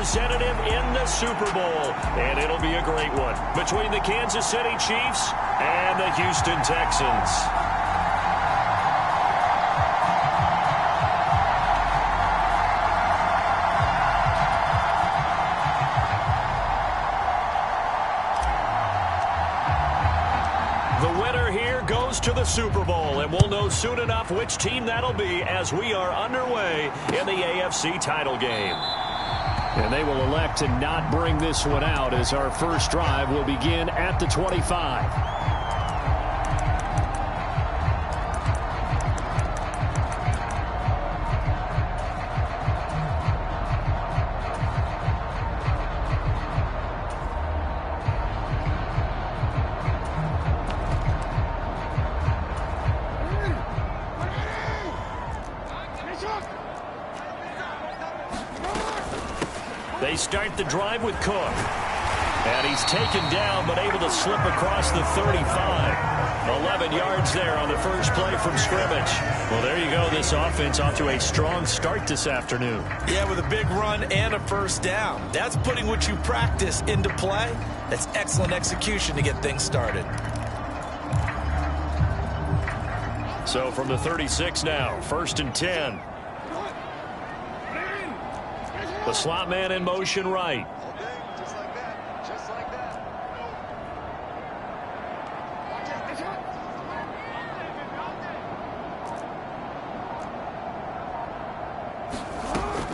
representative in the Super Bowl. And it'll be a great one between the Kansas City Chiefs and the Houston Texans. To the Super Bowl, and we'll know soon enough which team that'll be as we are underway in the AFC title game. And they will elect to not bring this one out as our first drive will begin at the 25. They start the drive with Cook. And he's taken down but able to slip across the 35. 11 yards there on the first play from scrimmage. Well, there you go. This offense off to a strong start this afternoon. Yeah, with a big run and a first down. That's putting what you practice into play. That's excellent execution to get things started. So from the 36 now, 1st and 10. The slot man in motion right. Just like that. Just like that.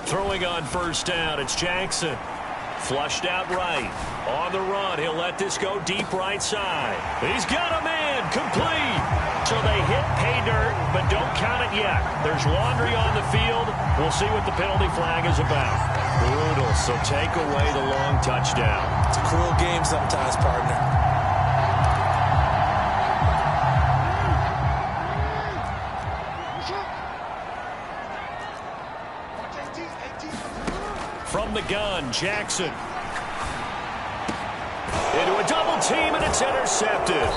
Throwing on first down, it's Jackson. Flushed out right. On the run, he'll let this go deep right side. He's got a man, complete. So they hit pay dirt, but don't count it yet. There's laundry on the field. We'll see what the penalty flag is about. Brutal, so take away the long touchdown. It's a cruel game sometimes, partner. From the gun, Jackson. Into a double team, and it's intercepted.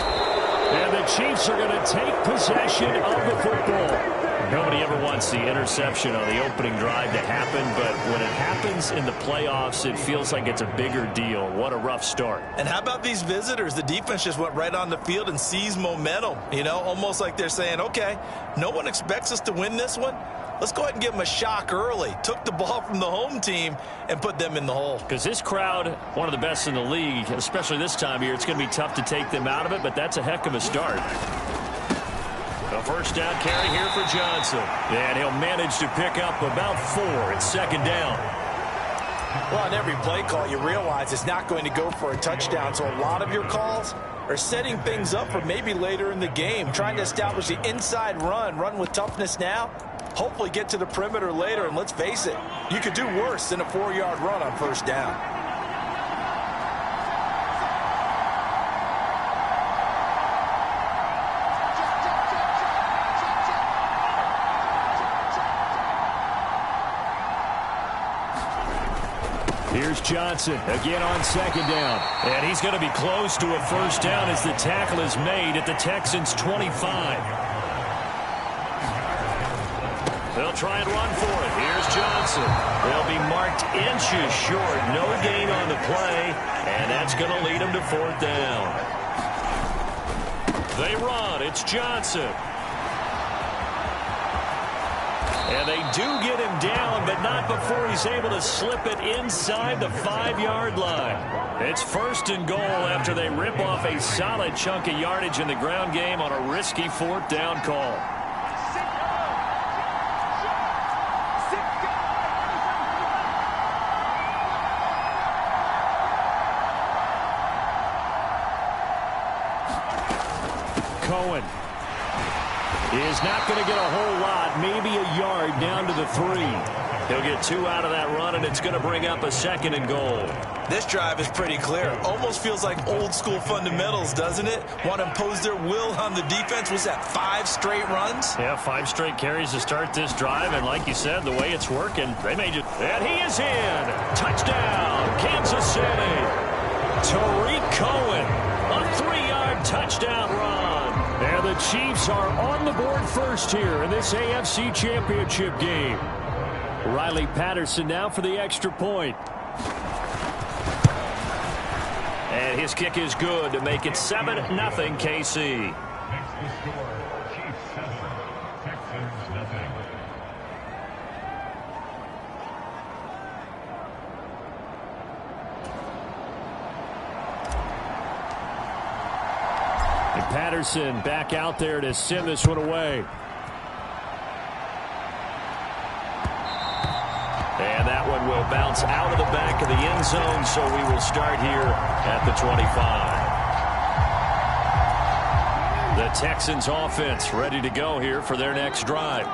And the Chiefs are going to take possession of the football. Nobody ever wants the interception on the opening drive to happen, but when it happens in the playoffs, it feels like it's a bigger deal. What a rough start. And how about these visitors? The defense just went right on the field and seized momentum. You know, almost like they're saying, okay, no one expects us to win this one. Let's go ahead and give them a shock early. Took the ball from the home team and put them in the hole. Because this crowd, one of the best in the league, especially this time of year, it's going to be tough to take them out of it, but that's a heck of a start. A first down carry here for Johnson. And he'll manage to pick up about 4. It's 2nd down. Well, on every play call, you realize it's not going to go for a touchdown, so a lot of your calls are setting things up for maybe later in the game, trying to establish the inside run with toughness now. Hopefully get to the perimeter later, and let's face it, you could do worse than a 4-yard run on first down. Here's Johnson again on 2nd down. And he's going to be close to a first down as the tackle is made at the Texans' 25. They'll try and run for it. Here's Johnson. They'll be marked inches short. No gain on the play, and that's going to lead them to 4th down. They run. It's Johnson. And they do get him down, but not before he's able to slip it inside the 5-yard line. It's 1st and goal after they rip off a solid chunk of yardage in the ground game on a risky 4th down call. Cohen is not going to get a whole lot, maybe a yard down to the 3. He'll get 2 out of that run, and it's going to bring up a 2nd and goal. This drive is pretty clear. Almost feels like old school fundamentals, doesn't it? Want to impose their will on the defense. Was that 5 straight runs? Yeah, 5 straight carries to start this drive, and like you said, the way it's working, they may just... And he is in! Touchdown, Kansas City! Tariq Cohen, a 3-yard touchdown run. And the Chiefs are on the board first here in this AFC Championship game. Riley Patterson now for the extra point. And his kick is good to make it 7-0 KC. Next to score, Chiefs 7, Texans nothing. And Patterson back out there to send this one away. And that one will bounce out of the back of the end zone, so we will start here at the 25. The Texans offense ready to go here for their next drive.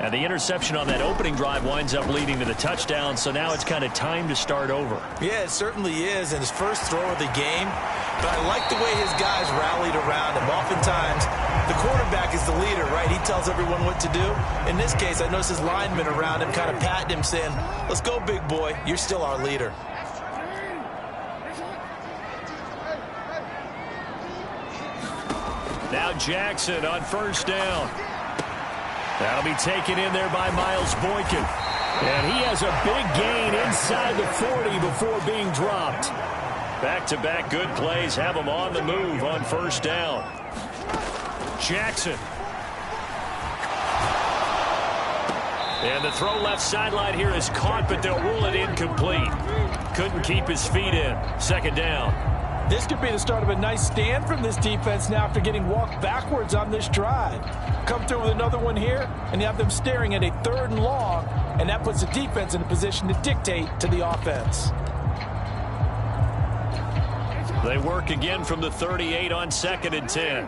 And the interception on that opening drive winds up leading to the touchdown, so now it's kind of time to start over. Yeah, it certainly is, and his first throw of the game. But I like the way his guys rallied around him. Oftentimes, the quarterback is the leader, right? He tells everyone what to do. In this case, I noticed his linemen around him kind of patting him, saying, let's go, big boy. You're still our leader. Now Jackson on first down. That'll be taken in there by Miles Boykin. And he has a big gain inside the 40 before being dropped. Back-to-back good plays have him on the move on first down. Jackson. And the throw left sideline here is caught, but they'll rule it incomplete. Couldn't keep his feet in. Second down. This could be the start of a nice stand from this defense now after getting walked backwards on this drive. Come through with another one here, and you have them staring at a 3rd and long, and that puts the defense in a position to dictate to the offense. They work again from the 38 on 2nd and 10.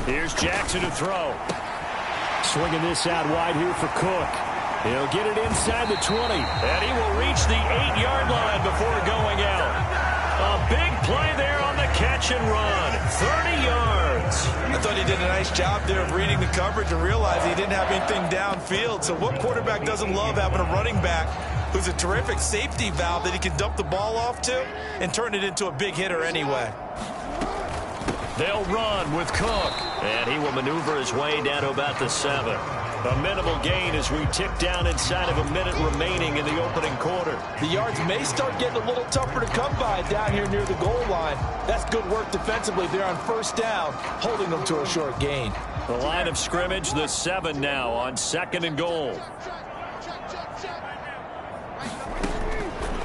Here's Jackson to throw. Swinging this out wide here for Cook. He'll get it inside the 20. And he will reach the 8-yard line before going out. A big play there on the catch and run. 30 yards. I thought he did a nice job there of reading the coverage and realized he didn't have anything downfield. So what quarterback doesn't love having a running back who's a terrific safety valve that he can dump the ball off to and turn it into a big hitter anyway? They'll run with Cook. And he will maneuver his way down to about the 7. A minimal gain as we tick down inside of a minute remaining in the opening quarter. The yards may start getting a little tougher to come by down here near the goal line. That's good work defensively there on first down, holding them to a short gain. The line of scrimmage, the 7 now on 2nd and goal.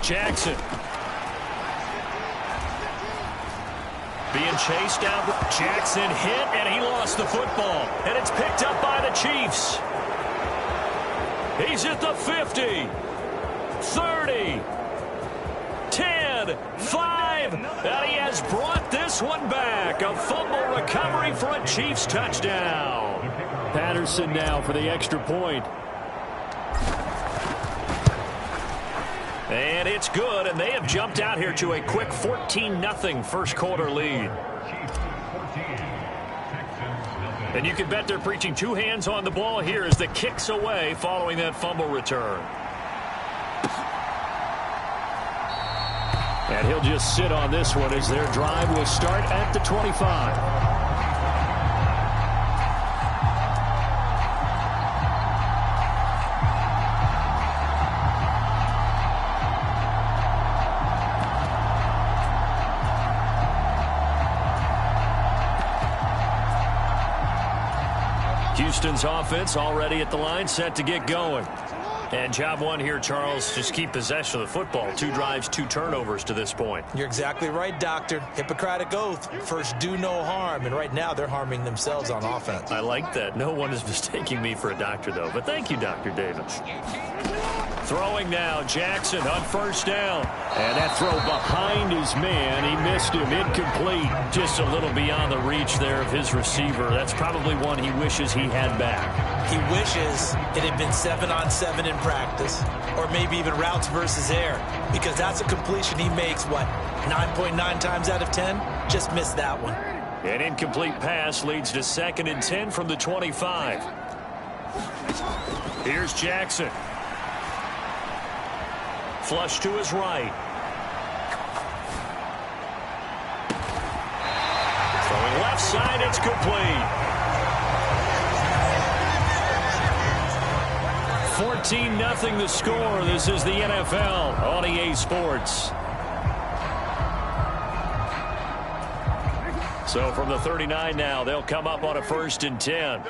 Jackson. Being chased down. Jackson hit, and he lost the football. And it's picked up by the Chiefs. He's at the 50, 30, 10, 5, and he has brought this one back. A fumble recovery for a Chiefs touchdown. Patterson now for the extra point. And it's good, and they have jumped out here to a quick 14-0 first quarter lead. And you can bet they're preaching 2 hands on the ball here as the kick's away following that fumble return. And he'll just sit on this one as their drive will start at the 25. Houston's offense already at the line, set to get going. And job one here, Charles, just keep possession of the football. 2 drives, 2 turnovers to this point. You're exactly right, Doctor. Hippocratic oath. First, do no harm. And right now, they're harming themselves on offense. I like that. No one is mistaking me for a doctor, though. But thank you, Dr. Davis. Throwing now, Jackson on first down. And that throw behind his man. He missed him. Incomplete. Just a little beyond the reach there of his receiver. That's probably one he wishes he had back. He wishes it had been 7-on-7 in practice, or maybe even routes versus air, because that's a completion he makes, what, 9.9 times out of 10? Just missed that one. An incomplete pass leads to 2nd and 10 from the 25. Here's Jackson. Flush to his right. Throwing left side, it's complete. 14-0 the score. This is the NFL on EA Sports. So from the 39 now, they'll come up on a 1st and 10.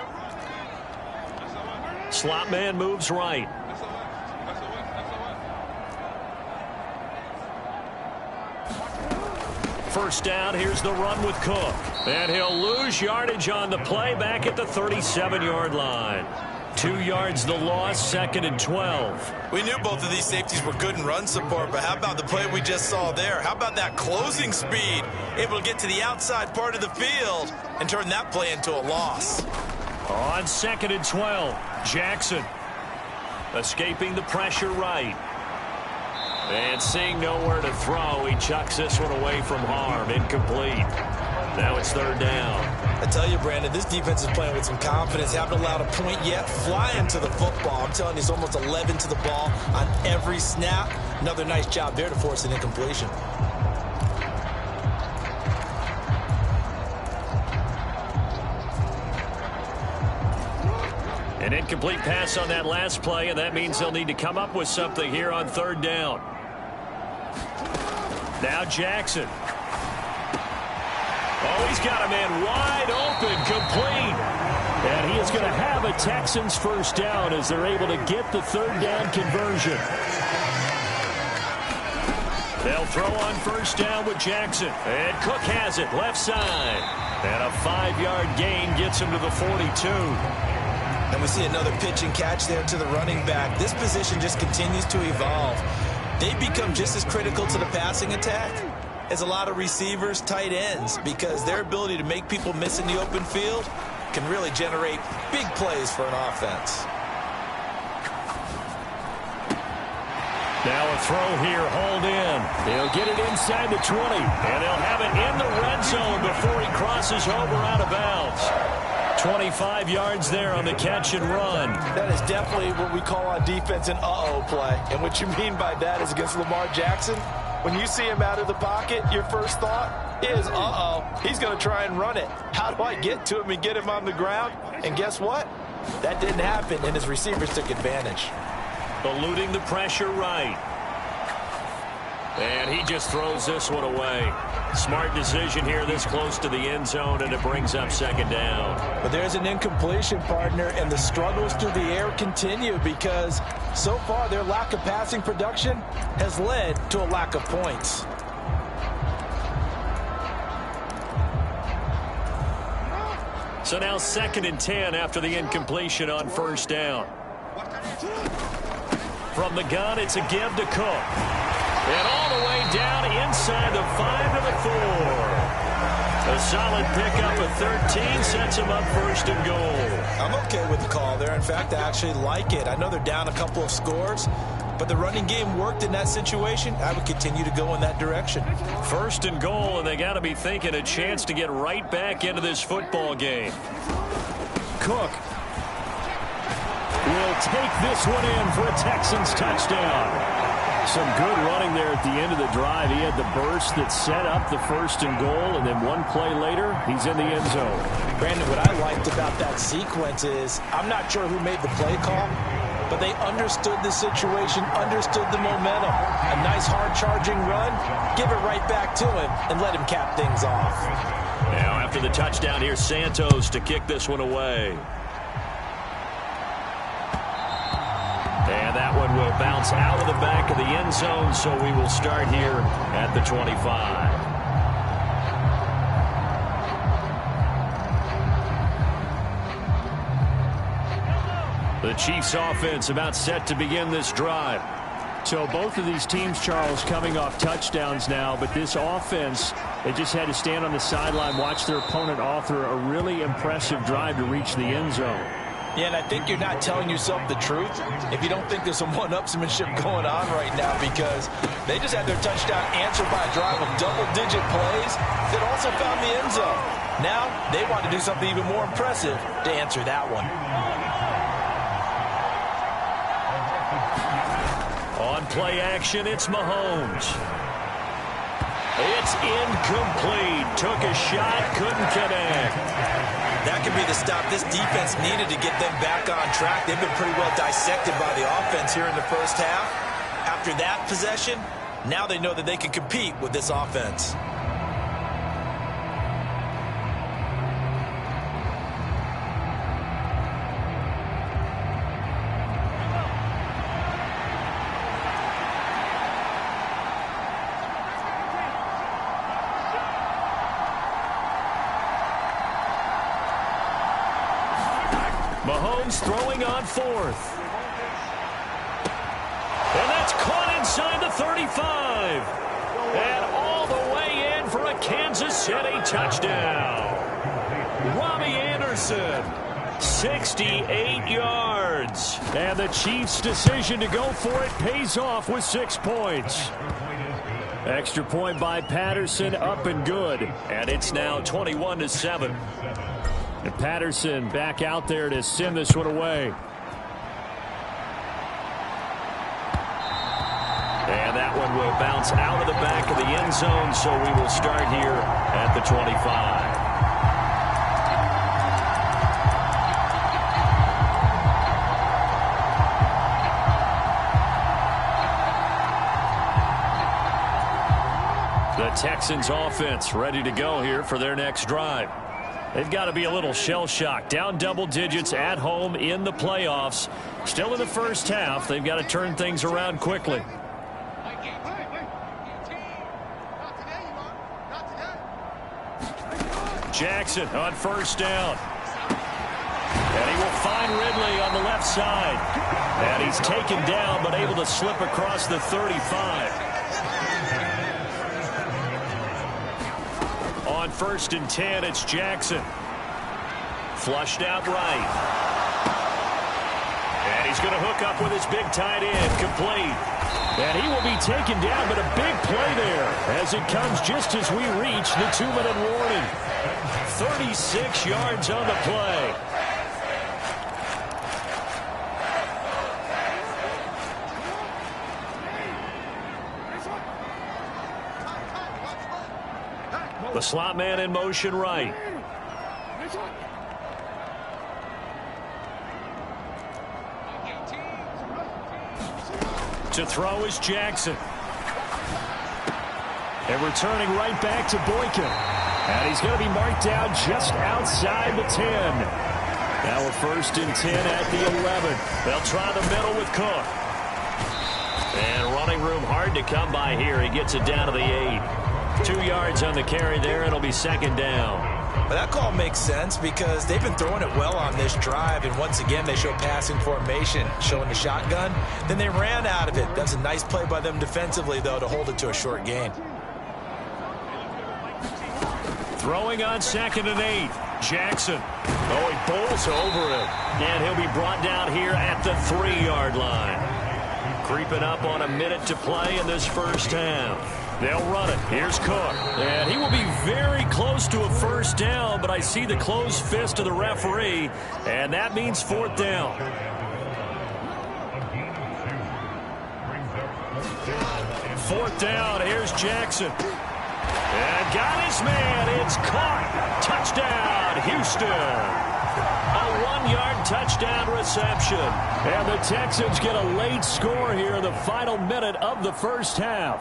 Slot man moves right. First down, here's the run with Cook. And he'll lose yardage on the play back at the 37-yard line. 2 yards the loss, 2nd and 12. We knew both of these safeties were good in run support, but how about the play we just saw there? How about that closing speed? Able to get to the outside part of the field and turn that play into a loss. On 2nd and 12, Jackson escaping the pressure right. And seeing nowhere to throw, he chucks this one away from harm. Incomplete. Now it's 3rd down. I tell you, Brandon, this defense is playing with some confidence. Haven't allowed a point yet. Flying to the football. I'm telling you, it's almost 11 to the ball on every snap. Another nice job there to force an incompletion. An incomplete pass on that last play, and that means they'll need to come up with something here on 3rd down. Now Jackson. Oh, he's got a man wide open, complete. And he is going to have a Texans 1st down as they're able to get the 3rd down conversion. They'll throw on 1st down with Jackson. And Cook has it, left side. And a 5-yard gain gets him to the 42. And we see another pitch and catch there to the running back. This position just continues to evolve. They become just as critical to the passing attack as a lot of receivers, tight ends, because their ability to make people miss in the open field can really generate big plays for an offense. Now a throw here, hold in. He'll get it inside the 20, and they'll have it in the red zone before he crosses over out of bounds. 25 yards there on the catch and run. That is definitely what we call on defense an uh-oh play. And what you mean by that is against Lamar Jackson, when you see him out of the pocket, your first thought is, uh-oh, he's going to try and run it. How do I get to him and get him on the ground? And guess what? That didn't happen, and his receivers took advantage. Eluding the pressure right. And he just throws this one away. Smart decision here this close to the end zone, and it brings up 2nd down. But there's an incompletion, partner, and the struggles through the air continue because so far their lack of passing production has led to a lack of points. So now 2nd and 10 after the incompletion on 1st down. From the gun, it's a give to Cook. And all the way down inside the 5 to the 4. A solid pickup of 13 sets him up 1st and goal. I'm okay with the call there. In fact, I actually like it. I know they're down a couple of scores, but the running game worked in that situation. I would continue to go in that direction. 1st and goal, and they got to be thinking a chance to get right back into this football game. Cook will take this one in for a Texans touchdown. Some good running there at the end of the drive. He had the burst that set up the 1st and goal, and then one play later, he's in the end zone. Brandon, what I liked about that sequence is I'm not sure who made the play call, but they understood the situation, understood the momentum. A nice hard-charging run, give it right back to him, and let him cap things off. Now after the touchdown, here's Santos to kick this one away. And that one will bounce out of the back of the end zone, so we will start here at the 25. The Chiefs offense about set to begin this drive. So both of these teams, Charles, coming off touchdowns now, but this offense, they just had to stand on the sideline, watch their opponent author a really impressive drive to reach the end zone. Yeah, and I think you're not telling yourself the truth if you don't think there's some one-upsmanship going on right now, because they just had their touchdown answered by a drive of double-digit plays that also found the end zone. Now they want to do something even more impressive to answer that one. On play action, it's Mahomes. It's incomplete. Took a shot, couldn't connect. That could be the stop this defense needed to get them back on track. They've been pretty well dissected by the offense here in the first half. After that possession, now they know that they can compete with this offense. Mahomes throwing on fourth. And that's caught inside the 35. And all the way in for a Kansas City touchdown. Robbie Anderson, 68 yards. And the Chiefs' decision to go for it pays off with 6 points. Extra point by Patterson, up and good. And it's now 21-7. And Patterson back out there to send this one away. And that one will bounce out of the back of the end zone, so we will start here at the 25. The Texans offense ready to go here for their next drive. They've got to be a little shell-shocked. Down double digits at home in the playoffs. Still in the first half. They've got to turn things around quickly. Jackson on first down. And he will find Ridley on the left side. And he's taken down but able to slip across the 35. On 1st and 10, it's Jackson. Flushed out right. And he's going to hook up with his big tight end. Complete. And he will be taken down, but a big play there as it comes just as we reach the 2-minute warning. 36 yards on the play. The slot man in motion right. To throw is Jackson. And returning right back to Boykin. And he's going to be marked down just outside the 10. Now a 1st and 10 at the 11. They'll try the middle with Cook. And running room hard to come by here. He gets it down to the 8. 2 yards on the carry there. It'll be 2nd down. Well, that call makes sense because they've been throwing it well on this drive, and once again they show passing formation, showing the shotgun. Then they ran out of it. That's a nice play by them defensively, though, to hold it to a short gain. Throwing on 2nd and 8. Jackson. Oh, he bowls over it. And he'll be brought down here at the 3-yard line. Creeping up on a minute to play in this first half. They'll run it. Here's Cook. And he will be very close to a 1st down, but I see the closed fist of the referee, and that means 4th down. 4th down. Here's Jackson. And got his man. It's caught. Touchdown, Houston. A 1-yard touchdown reception. And the Texans get a late score here in the final minute of the first half.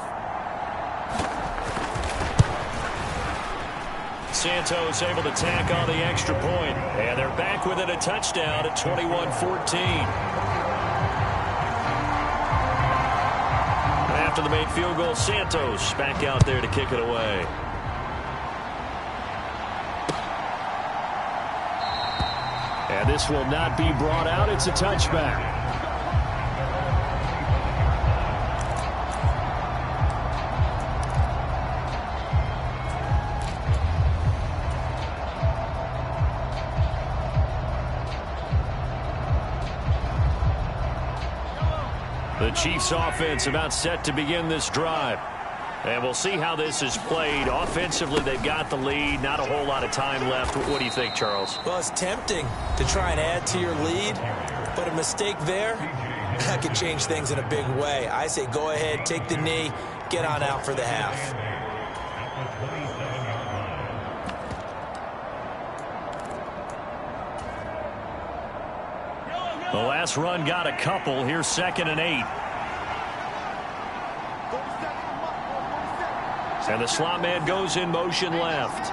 Santos able to tack on the extra point. And they're back within a touchdown at 21-14. After the made field goal, Santos back out there to kick it away. And this will not be brought out. It's a touchback. The Chiefs offense about set to begin this drive. And we'll see how this is played. Offensively, they've got the lead. Not a whole lot of time left. What do you think, Charles? Well, it's tempting to try and add to your lead, but a mistake there, that could change things in a big way. I say go ahead, take the knee, get on out for the half. The last run got a couple. Here's 2nd and 8. And the slot man goes in motion left.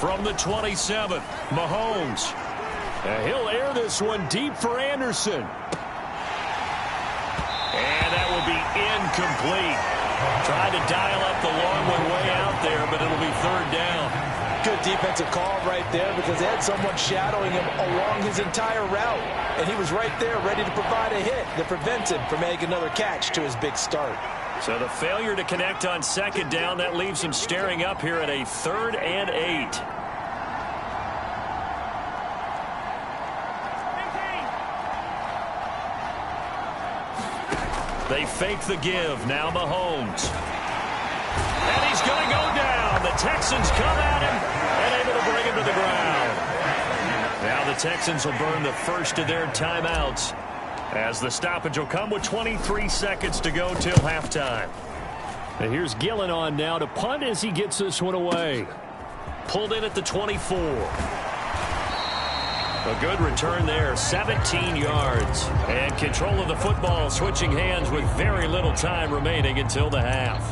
From the 27, Mahomes. And he'll air this one deep for Anderson. And that will be incomplete. Tried to dial up the long one way out there, but it'll be 3rd down. Good defensive call right there because they had someone shadowing him along his entire route. And he was right there ready to provide a hit that prevents him from making another catch to his big start. So the failure to connect on 2nd down, that leaves him staring up here at a 3rd and 8. They fake the give. Now Mahomes. And he's going to go down. The Texans come at him and able to bring him to the ground. Now the Texans will burn the first of their timeouts as the stoppage will come with 23 seconds to go till halftime. And here's Gillen on now to punt as he gets this one away. Pulled in at the 24. A good return there, 17 yards. And control of the football switching hands with very little time remaining until the half.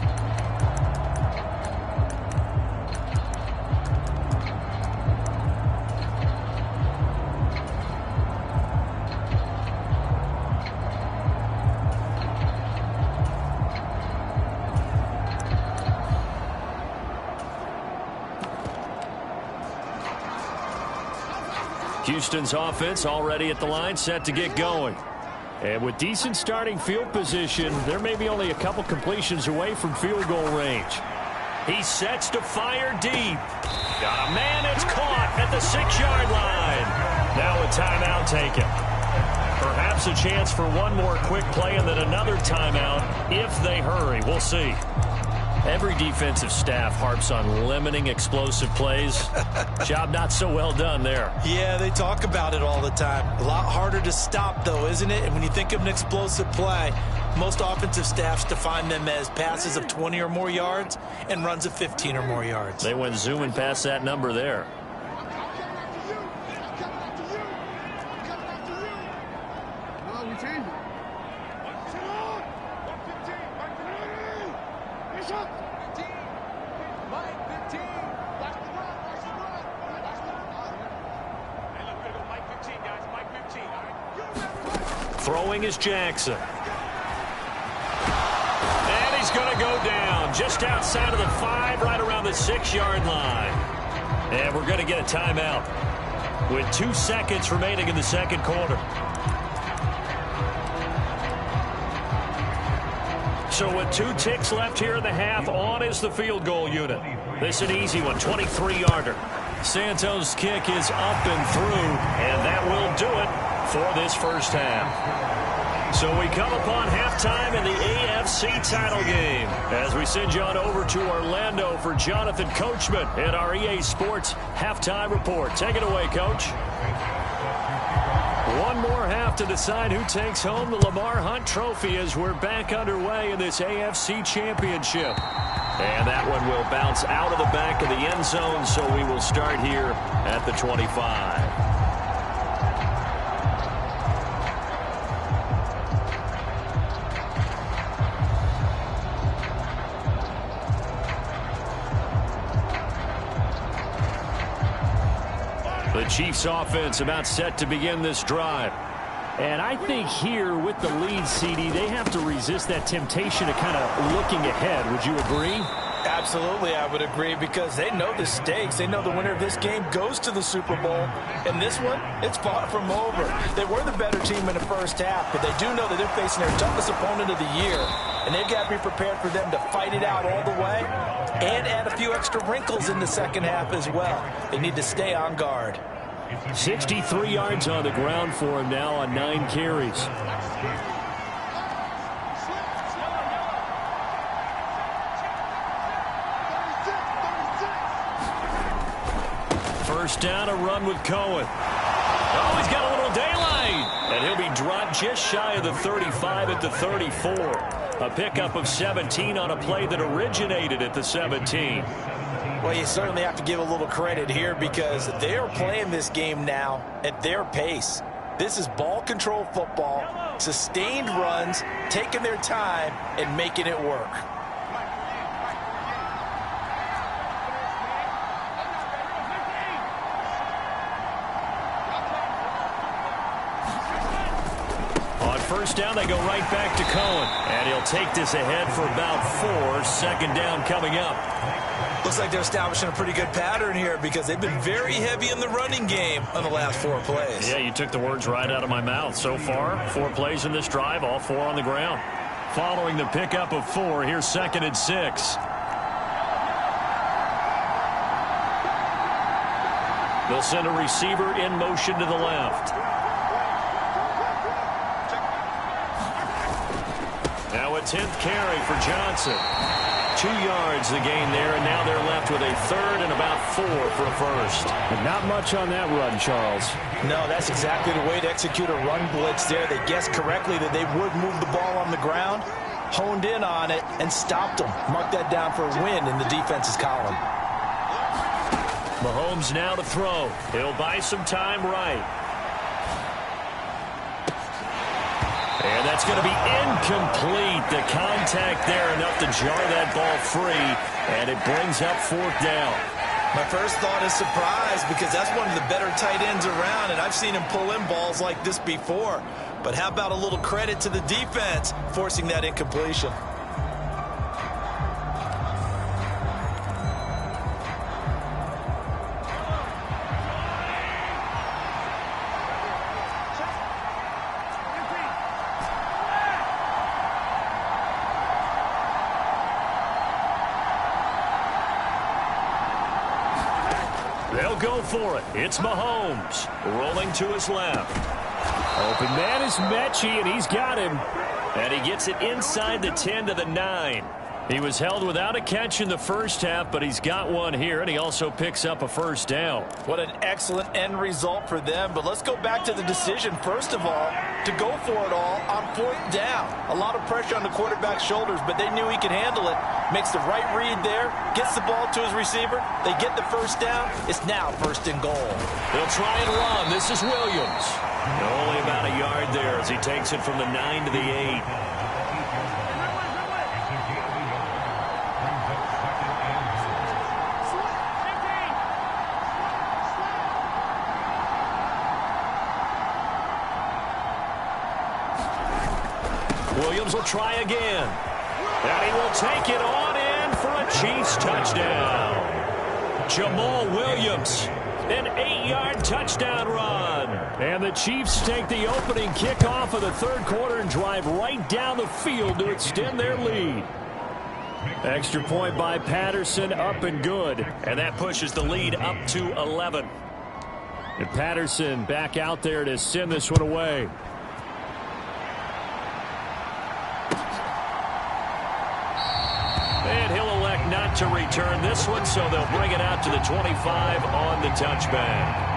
Houston's offense already at the line, set to get going. And with decent starting field position, there may be only a couple completions away from field goal range. He sets to fire deep. Got a man that's caught at the 6-yard line. Now a timeout taken. Perhaps a chance for one more quick play and then another timeout if they hurry. We'll see. Every defensive staff harps on limiting explosive plays. Job not so well done there. Yeah, they talk about it all the time. A lot harder to stop, though, isn't it? And when you think of an explosive play, most offensive staffs define them as passes of 20 or more yards and runs of 15 or more yards. They went zooming past that number there. Throwing is Jackson. And he's going to go down just outside of the 5, right around the 6-yard line. And we're going to get a timeout with 2 seconds remaining in the second quarter. So with 2 ticks left here in the half, on is the field goal unit. This is an easy one, 23-yarder. Santos' kick is up and through, and that will do it for this first half. So we come upon halftime in the AFC title game as we send you on over to Orlando for Jonathan Coachman in our EA Sports halftime report. Take it away, Coach. One more half to decide who takes home the Lamar Hunt Trophy as we're back underway in this AFC Championship. And that one will bounce out of the back of the end zone, so we will start here at the 25. The Chiefs offense about set to begin this drive. And I think here with the lead, CD, they have to resist that temptation of kind of looking ahead. Would you agree? Absolutely, I would agree, because they know the stakes. They know the winner of this game goes to the Super Bowl. And this one, it's fought from over. They were the better team in the first half, but they do know that they're facing their toughest opponent of the year. And they've got to be prepared for them to fight it out all the way and add a few extra wrinkles in the second half as well. They need to stay on guard. 63 yards on the ground for him now on 9 carries. First down, a run with Cohen. Oh, he's got a little daylight. And he'll be dropped just shy of the 35 at the 34. A pickup of 17 on a play that originated at the 17. Well, you certainly have to give a little credit here because they are playing this game now at their pace. This is ball control football, sustained runs, taking their time and making it work. First down, they go right back to Cohen. And he'll take this ahead for about 4. Second down coming up. Looks like they're establishing a pretty good pattern here because they've been very heavy in the running game on the last 4 plays. Yeah, you took the words right out of my mouth. So far, 4 plays in this drive, all 4 on the ground. Following the pickup of 4, here's 2nd and 6. They'll send a receiver in motion to the left. Now a 10th carry for Johnson. 2 yards the gain there, and now they're left with a 3rd and about 4 for a first. But not much on that run, Charles. No, that's exactly the way to execute a run blitz there. They guessed correctly that they would move the ball on the ground, honed in on it, and stopped them. Mark that down for a win in the defense's column. Mahomes now to throw. He'll buy some time right. And that's going to be incomplete. The contact there enough to jar that ball free, and it brings up 4th down. My first thought is surprise because that's one of the better tight ends around, and I've seen him pull in balls like this before. But how about a little credit to the defense forcing that incompletion? They'll go for it. It's Mahomes rolling to his left. Open man is Mechie, and he's got him. And he gets it inside the 10 to the 9. He was held without a catch in the first half, but he's got one here, and he also picks up a first down. What an excellent end result for them. But let's go back to the decision, first of all, to go for it all on 4th down. A lot of pressure on the quarterback's shoulders, but they knew he could handle it. Makes the right read there, gets the ball to his receiver. They get the first down. It's now 1st and goal. They'll try and run. This is Williams. Only about a yard there as he takes it from the 9 to the 8. Williams will try again. And he will take it on in for a Chiefs touchdown. Jamal Williams, an 8-yard touchdown run. And the Chiefs take the opening kickoff of the 3rd quarter and drive right down the field to extend their lead. Extra point by Patterson, up and good. And that pushes the lead up to 11. And Patterson back out there to send this one away. And he'll elect not to return this one, so they'll bring it out to the 25 on the touchback.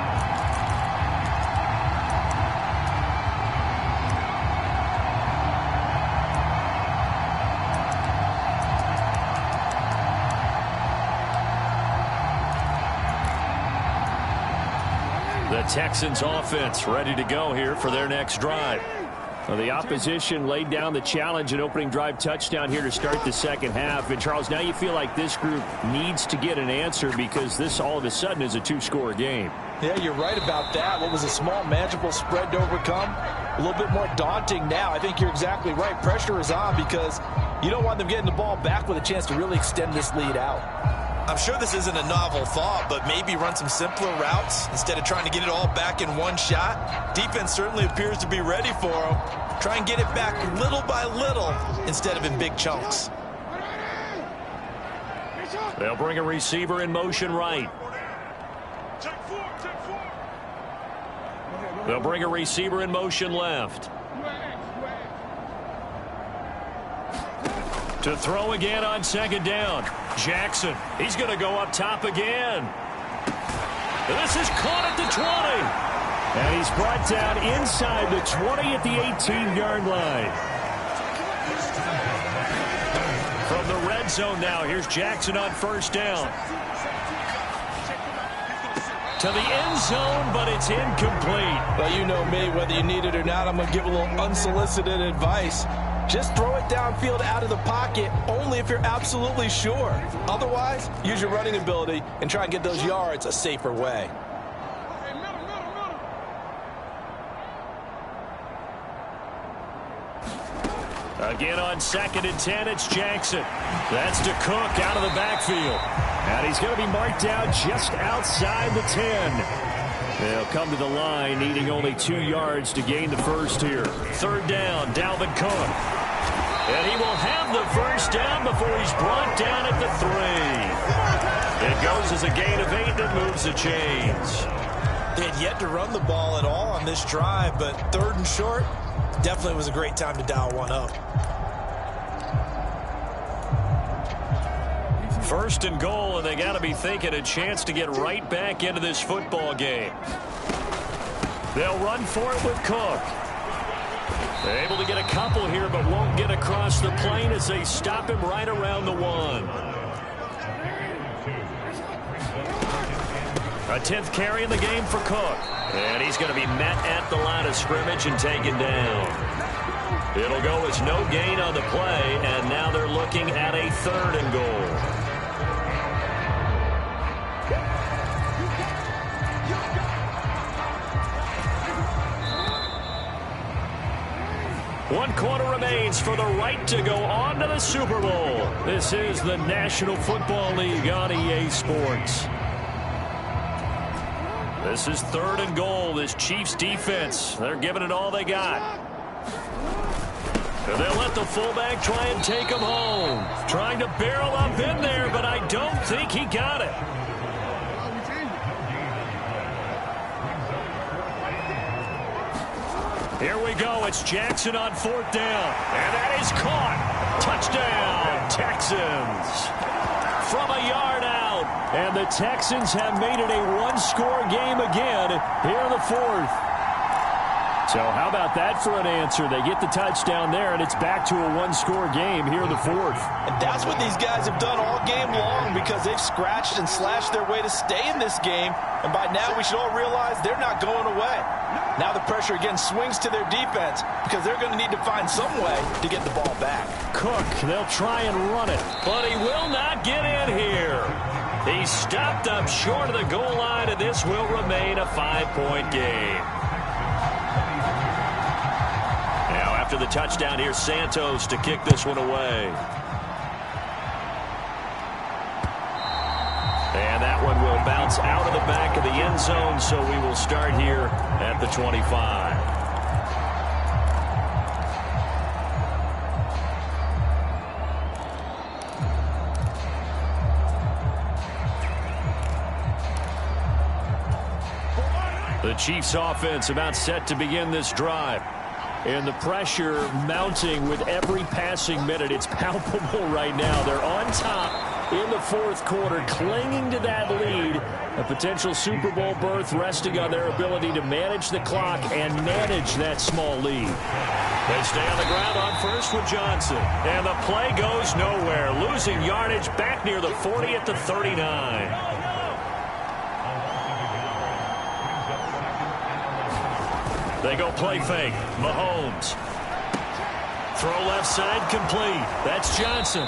The Texans offense ready to go here for their next drive. Well, the opposition laid down the challenge and opening drive touchdown here to start the second half. And, Charles, now you feel like this group needs to get an answer because this all of a sudden is a 2-score game. Yeah, you're right about that. What was a small, manageable spread to overcome? A little bit more daunting now. I think you're exactly right. Pressure is on because you don't want them getting the ball back with a chance to really extend this lead out. I'm sure this isn't a novel thought, but maybe run some simpler routes instead of trying to get it all back in one shot. Defense certainly appears to be ready for them. Try and get it back little by little instead of in big chunks. They'll bring a receiver in motion right. They'll bring a receiver in motion left. To throw again on 2nd down. Jackson, he's going to go up top again. This is caught at the 20. And he's brought down inside the 20 at the 18-yard line. From the red zone now, here's Jackson on 1st down. to the end zone, but it's incomplete. Well, you know me, whether you need it or not, I'm going to give a little unsolicited advice. Just throw it downfield out of the pocket, only if you're absolutely sure. Otherwise, use your running ability and try and get those yards a safer way. Again on 2nd and 10, it's Jackson. That's to Cook out of the backfield. And he's going to be marked down just outside the 10. They'll come to the line, needing only 2 yards to gain the first here. 3rd down, Dalvin Cook. And he will have the first down before he's brought down at the 3. It goes as a gain of 8 that moves the chains. They had yet to run the ball at all on this drive, but 3rd and short, definitely was a great time to dial one up. 1st and goal, and they got to be thinking a chance to get right back into this football game. They'll run for it with Cook. They're able to get a couple here, but won't get across the plane as they stop him right around the 1. A 10th carry in the game for Cook. And he's going to be met at the line of scrimmage and taken down. It'll go as no gain on the play, and now they're looking at a 3rd and goal. One quarter remains for the right to go on to the Super Bowl. This is the National Football League on EA Sports. This is 3rd and goal. This Chiefs defense, they're giving it all they got. And they'll let the fullback try and take him home. Trying to barrel up in there, but I don't think he got it. Here we go. It's Jackson on 4th down. And that is caught. Touchdown, Texans. From a yard out. And the Texans have made it a one-score game again here in the 4th. So how about that for an answer? They get the touchdown there, and it's back to a one-score game here in the 4th. And that's what these guys have done all game long because they've scratched and slashed their way to stay in this game. And by now we should all realize they're not going away. Now the pressure again swings to their defense because they're going to need to find some way to get the ball back. Cook, they'll try and run it. But he will not get in here. He's stopped up short of the goal line, and this will remain a 5-point game. Now after the touchdown, here's Santos to kick this one away. And that one will bounce out of the back of the end zone, so we will start here at the 25. The Chiefs offense about set to begin this drive. And the pressure mounting with every passing minute. It's palpable right now. They're on top in the 4th quarter, clinging to that lead. A potential Super Bowl berth resting on their ability to manage the clock and manage that small lead. They stay on the ground on 1st with Johnson. And the play goes nowhere. Losing yardage back near the 40 at the 39. They go play fake. Mahomes. Throw left side complete. That's Johnson.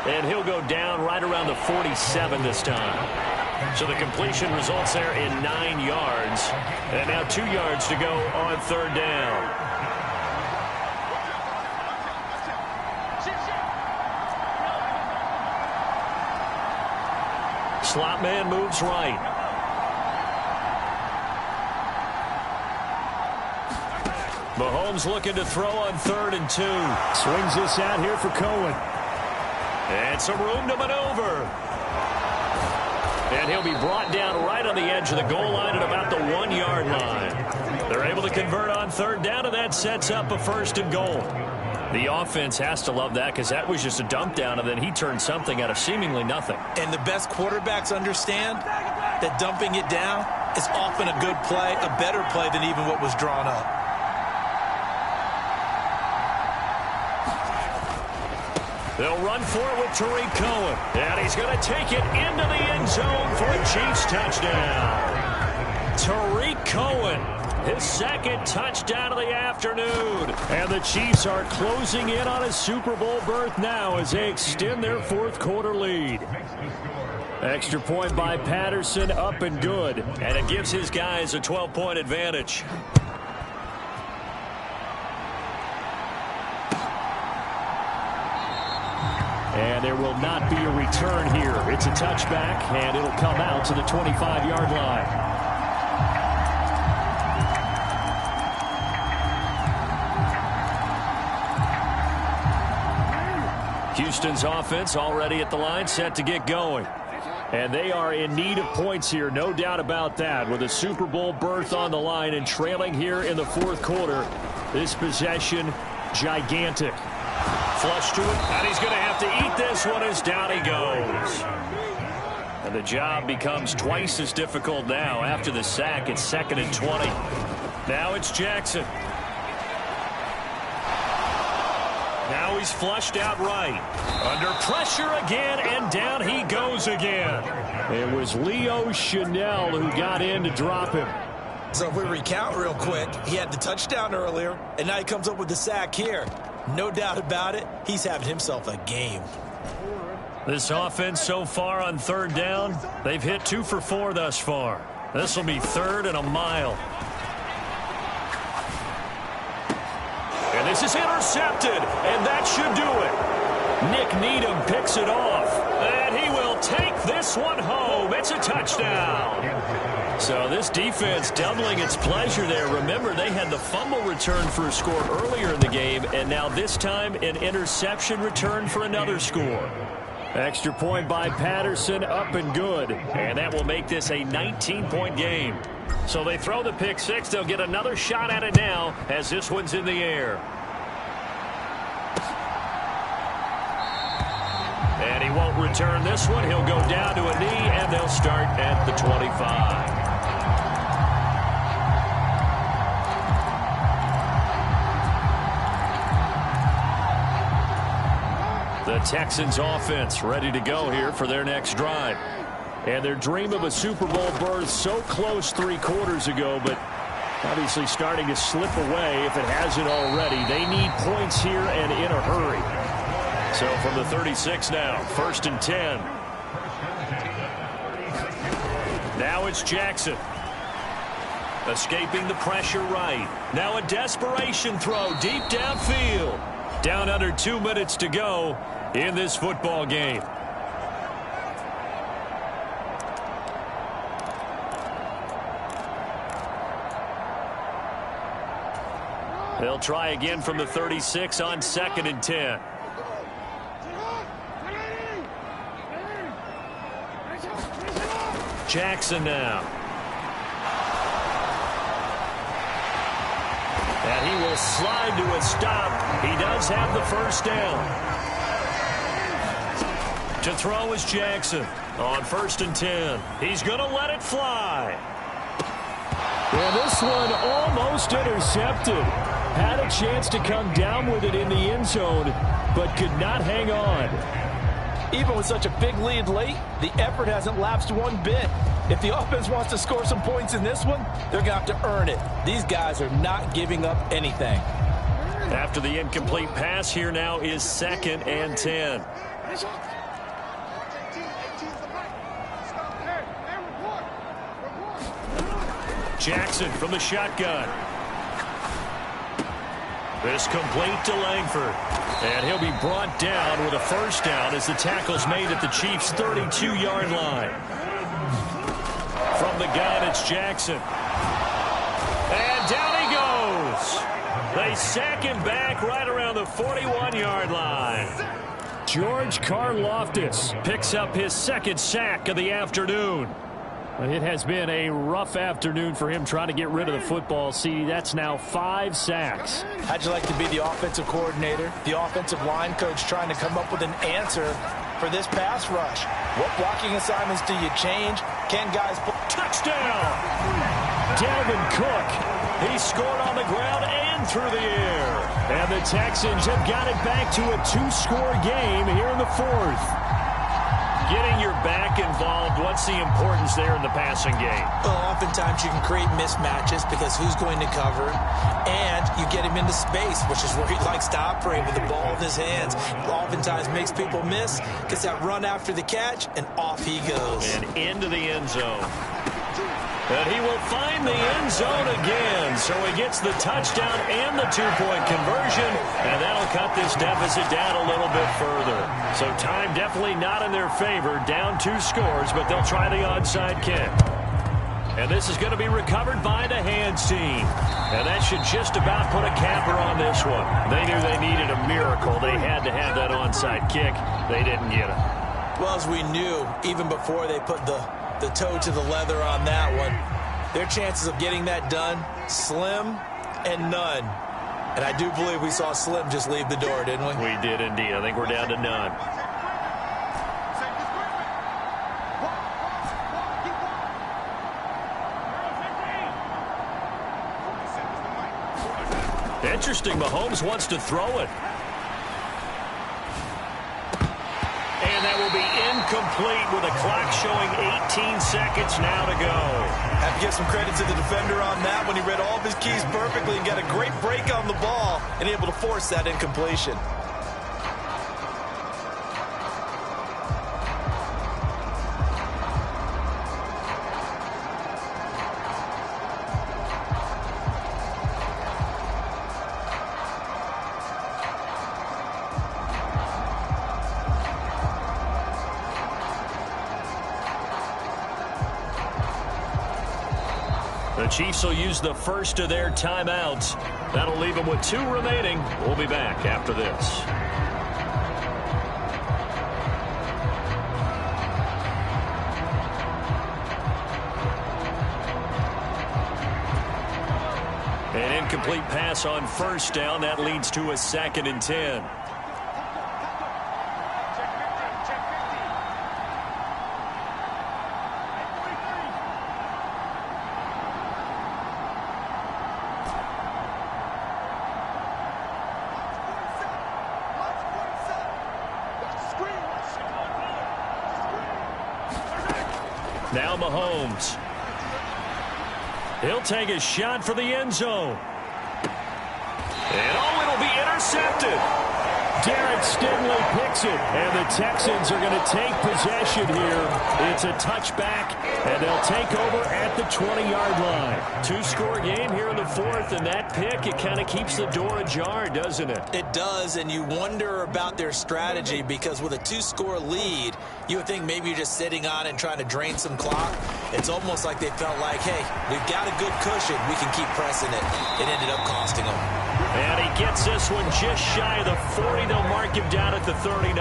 And he'll go down right around the 47 this time. So the completion results there in 9 yards. And now 2 yards to go on 3rd down. Slot man moves right. Mahomes looking to throw on 3rd and 2. Swings this out here for Cohen. And some room to maneuver. And he'll be brought down right on the edge of the goal line at about the 1-yard line. They're able to convert on 3rd down, and that sets up a 1st and goal. The offense has to love that because that was just a dump down, and then he turned something out of seemingly nothing. And the best quarterbacks understand that dumping it down is often a good play, a better play than even what was drawn up. They'll run for it with Tariq Cohen. And he's going to take it into the end zone for a Chiefs touchdown. Tariq Cohen, his second touchdown of the afternoon. And the Chiefs are closing in on a Super Bowl berth now as they extend their fourth quarter lead. Extra point by Patterson, up and good. And it gives his guys a 12-point advantage. And there will not be a return here. It's a touchback, and it'll come out to the 25-yard line. Houston's offense already at the line, set to get going. And they are in need of points here, no doubt about that. With a Super Bowl berth on the line and trailing here in the fourth quarter, this possession, gigantic. Flush to it, and he's going to have to eat this one as down he goes. And the job becomes twice as difficult now. After the sack, it's 2nd and 20. Now it's Jackson. Now he's flushed out right. Under pressure again, and down he goes again. It was Leo Chanel who got in to drop him. So if we recount real quick, he had the touchdown earlier, and now he comes up with the sack here. No doubt about it, he's having himself a game. This offense so far on 3rd down, they've hit 2 for 4 thus far. This will be 3rd and a mile. And this is intercepted, and that should do it. Nick Needham picks it off, and he will take this one home. It's a touchdown. So this defense doubling its pleasure there. Remember, they had the fumble return for a score earlier in the game, and now this time an interception return for another score. Extra point by Patterson, up and good. And that will make this a 19-point game. So they throw the pick six. They'll get another shot at it now as this one's in the air. And he won't return this one. He'll go down to a knee, and they'll start at the 25. The Texans offense ready to go here for their next drive. And their dream of a Super Bowl berth so close 3 quarters ago, but obviously starting to slip away if it hasn't already. They need points here and in a hurry. So from the 36 now, 1st and 10. Now it's Jackson. Escaping the pressure right. Now a desperation throw deep downfield. Down under 2 minutes to go in this football game. They'll try again from the 36 on 2nd and 10. Jackson now. And he will slide to a stop. He does have the first down. To throw is Jackson on 1st and 10. He's going to let it fly. And this one almost intercepted. Had a chance to come down with it in the end zone, but could not hang on. Even with such a big lead late, the effort hasn't lapsed one bit. If the offense wants to score some points in this one, they're going to have to earn it. These guys are not giving up anything. After the incomplete pass, here now is 2nd and 10. Jackson from the shotgun. This complete to Langford. And he'll be brought down with a first down as the tackle's made at the Chiefs' 32-yard line. From the gun, it's Jackson. And down he goes. They sack him back right around the 41-yard line. George Karlaftis picks up his 2nd sack of the afternoon. It has been a rough afternoon for him trying to get rid of the football. See, that's now 5 sacks. How'd you like to be the offensive coordinator, the offensive line coach trying to come up with an answer for this pass rush? What blocking assignments do you change? Can guys... Touchdown! Dalvin Cook. He scored on the ground and through the air. And the Texans have got it back to a 2-score game here in the 4th. Getting your back involved, what's the importance there in the passing game? Well, oftentimes you can create mismatches because who's going to cover, and you get him into space, which is where he likes to operate with the ball in his hands. Oftentimes makes people miss, gets that run after the catch, and off he goes. And into the end zone. And he will find the end zone again. So he gets the touchdown and the two-point conversion. And that'll cut this deficit down a little bit further. So time definitely not in their favor. Down 2 scores, but they'll try the onside kick. And this is going to be recovered by the hands team. And that should just about put a capper on this one. They knew they needed a miracle. They had to have that onside kick. They didn't get it. Well, as we knew, even before they put the toe to the leather on that one, their chances of getting that done, slim and none. And I do believe we saw Slim just leave the door, didn't we? We did indeed. I think we're down to none. Interesting, Mahomes wants to throw it. And that will be incomplete with a clock showing 18 seconds now to go. Have to give some credit to the defender on that when he read all of his keys perfectly and got a great break on the ball and able to force that incompletion. The Chiefs will use the first of their timeouts. That'll leave them with 2 remaining. We'll be back after this. An incomplete pass on first down. That leads to a 2nd and 10. Now Mahomes. He'll take a shot for the end zone. And it'll be intercepted. Derek Stingley picks it, and the Texans are going to take possession here. It's a touchback, and they'll take over at the 20-yard line. 2-score game here in the 4th, and that pick, it kind of keeps the door ajar, doesn't it? It does, and you wonder about their strategy because with a 2-score lead, you would think maybe you're just sitting on it and trying to drain some clock. It's almost like they felt like, hey, we've got a good cushion. We can keep pressing it. It ended up costing them. And he gets this one just shy of the 40. They'll mark him down at the 39.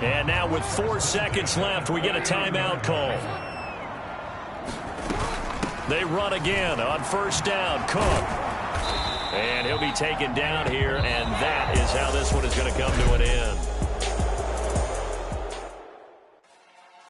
And now with 4 seconds left, we get a timeout call. They run again on first down. Cook. And he'll be taken down here, and that is how this one is going to come to an end.